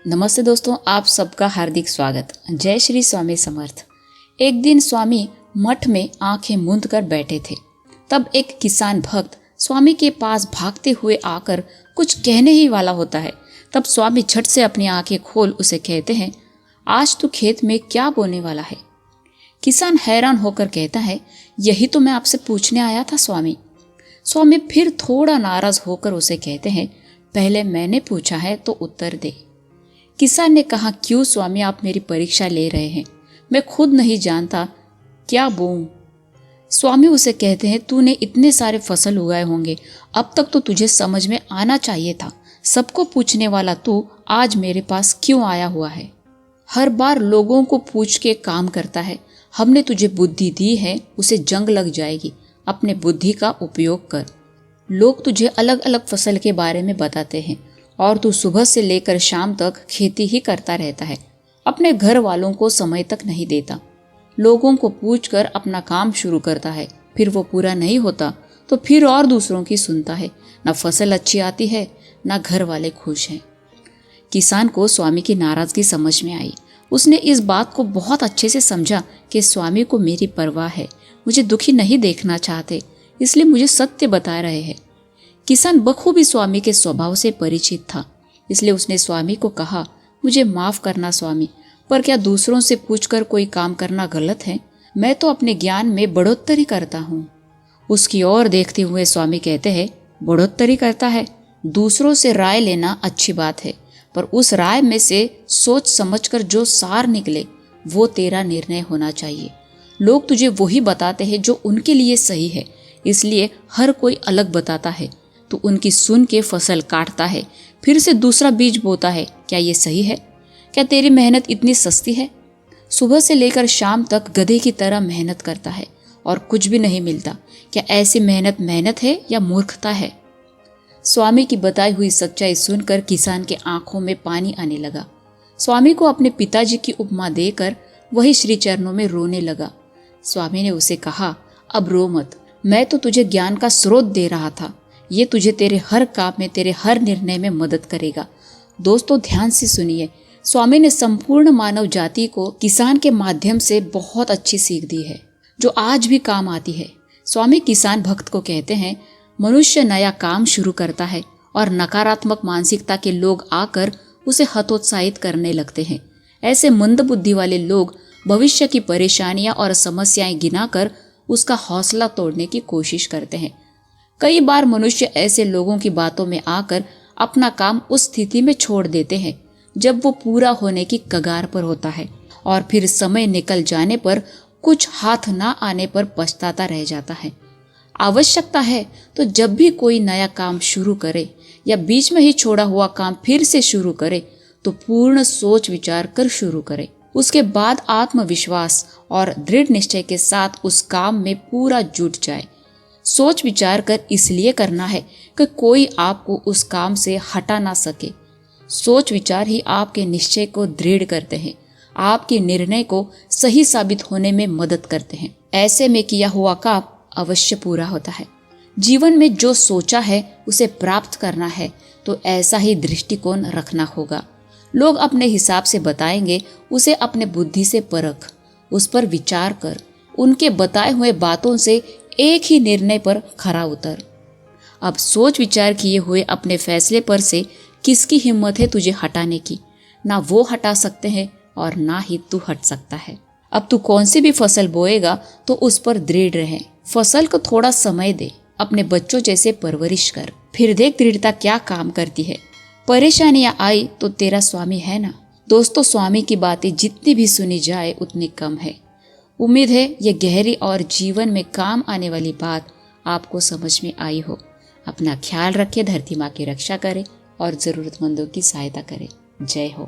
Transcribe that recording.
नमस्ते दोस्तों, आप सबका हार्दिक स्वागत। जय श्री स्वामी समर्थ। एक दिन स्वामी मठ में आंखें मूंद कर बैठे थे। तब एक किसान भक्त स्वामी के पास भागते हुए आकर कुछ कहने ही वाला होता है। तब स्वामी झट से अपनी आंखें खोल उसे कहते हैं, आज तू खेत में क्या बोने वाला है? किसान हैरान होकर कहता है, यही तो मैं आपसे पूछने आया था स्वामी। स्वामी फिर थोड़ा नाराज होकर उसे कहते हैं, पहले मैंने पूछा है तो उत्तर दे। किसान ने कहा, क्यों स्वामी, आप मेरी परीक्षा ले रहे हैं? मैं खुद नहीं जानता क्या बोऊं। स्वामी उसे कहते हैं, तूने इतने सारे फसल उगाए होंगे, अब तक तो तुझे समझ में आना चाहिए था। सबको पूछने वाला तू आज मेरे पास क्यों आया हुआ है? हर बार लोगों को पूछ के काम करता है। हमने तुझे बुद्धि दी है, उसे जंग लग जाएगी। अपने बुद्धि का उपयोग कर। लोग तुझे अलग अलग फसल के बारे में बताते हैं और तू सुबह से लेकर शाम तक खेती ही करता रहता है। अपने घर वालों को समय तक नहीं देता। लोगों को पूछकर अपना काम शुरू करता है, फिर वो पूरा नहीं होता तो फिर और दूसरों की सुनता है। ना फसल अच्छी आती है, ना घर वाले खुश हैं। किसान को स्वामी की नाराजगी समझ में आई। उसने इस बात को बहुत अच्छे से समझा कि स्वामी को मेरी परवाह है, मुझे दुखी नहीं देखना चाहते, इसलिए मुझे सत्य बता रहे हैं। किसान बखूबी स्वामी के स्वभाव से परिचित था, इसलिए उसने स्वामी को कहा, मुझे माफ करना स्वामी, पर क्या दूसरों से पूछकर कोई काम करना गलत है? मैं तो अपने ज्ञान में बढ़ोतरी करता हूँ। उसकी ओर देखते हुए स्वामी कहते हैं, बढ़ोतरी करता है? दूसरों से राय लेना अच्छी बात है, पर उस राय में से सोच समझकर जो सार निकले वो तेरा निर्णय होना चाहिए। लोग तुझे वही बताते हैं जो उनके लिए सही है, इसलिए हर कोई अलग बताता है। तो उनकी सुन के फसल काटता है, फिर से दूसरा बीज बोता है। क्या ये सही है? क्या तेरी मेहनत इतनी सस्ती है? सुबह से लेकर शाम तक गधे की तरह मेहनत करता है और कुछ भी नहीं मिलता। क्या ऐसी मेहनत है या मूर्खता है? स्वामी की बताई हुई सच्चाई सुनकर किसान के आंखों में पानी आने लगा। स्वामी को अपने पिताजी की उपमा देकर वही श्री चरणों में रोने लगा। स्वामी ने उसे कहा, अब रो मत, मैं तो तुझे ज्ञान का स्रोत दे रहा था। ये तुझे तेरे हर काम में, तेरे हर निर्णय में मदद करेगा। दोस्तों, ध्यान से सुनिए। स्वामी ने संपूर्ण मानव जाति को किसान के माध्यम से बहुत अच्छी सीख दी है, जो आज भी काम आती है। स्वामी किसान भक्त को कहते हैं, मनुष्य नया काम शुरू करता है और नकारात्मक मानसिकता के लोग आकर उसे हतोत्साहित करने लगते हैं। ऐसे मंद बुद्धि वाले लोग भविष्य की परेशानियां और समस्याएं गिनाकर उसका हौसला तोड़ने की कोशिश करते हैं। कई बार मनुष्य ऐसे लोगों की बातों में आकर अपना काम उस स्थिति में छोड़ देते हैं जब वो पूरा होने की कगार पर होता है, और फिर समय निकल जाने पर, कुछ हाथ ना आने पर पछताता रह जाता है। आवश्यकता है तो जब भी कोई नया काम शुरू करे या बीच में ही छोड़ा हुआ काम फिर से शुरू करे तो पूर्ण सोच विचार कर शुरू करे। उसके बाद आत्मविश्वास और दृढ़ निश्चय के साथ उस काम में पूरा जुट जाए। सोच विचार कर इसलिए करना है कि कोई आपको उस काम से हटा ना सके। सोच विचार ही आपके निश्चय को दृढ़ करते हैं, आपके निर्णय को सही साबित होने में मदद करते हैं। ऐसे में किया हुआ काम अवश्य पूरा होता है। जीवन में जो सोचा है उसे प्राप्त करना है तो ऐसा ही दृष्टिकोण रखना होगा। लोग अपने हिसाब से बताएंगे, उसे अपने बुद्धि से परख, उस पर विचार कर, उनके बताए हुए बातों से एक ही निर्णय पर खरा उतर। अब सोच विचार किए हुए अपने फैसले पर से किसकी हिम्मत है तुझे हटाने की? ना वो हटा सकते हैं और ना ही तू हट सकता है। अब तू कौन सी भी फसल बोएगा तो उस पर दृढ़ रहे। फसल को थोड़ा समय दे, अपने बच्चों जैसे परवरिश कर, फिर देख दृढ़ता क्या काम करती है। परेशानियां आई तो तेरा स्वामी है ना। दोस्तों, स्वामी की बातें जितनी भी सुनी जाए उतनी कम है। उम्मीद है ये गहरी और जीवन में काम आने वाली बात आपको समझ में आई हो। अपना ख्याल रखें, धरती माँ की रक्षा करें और जरूरतमंदों की सहायता करें। जय हो।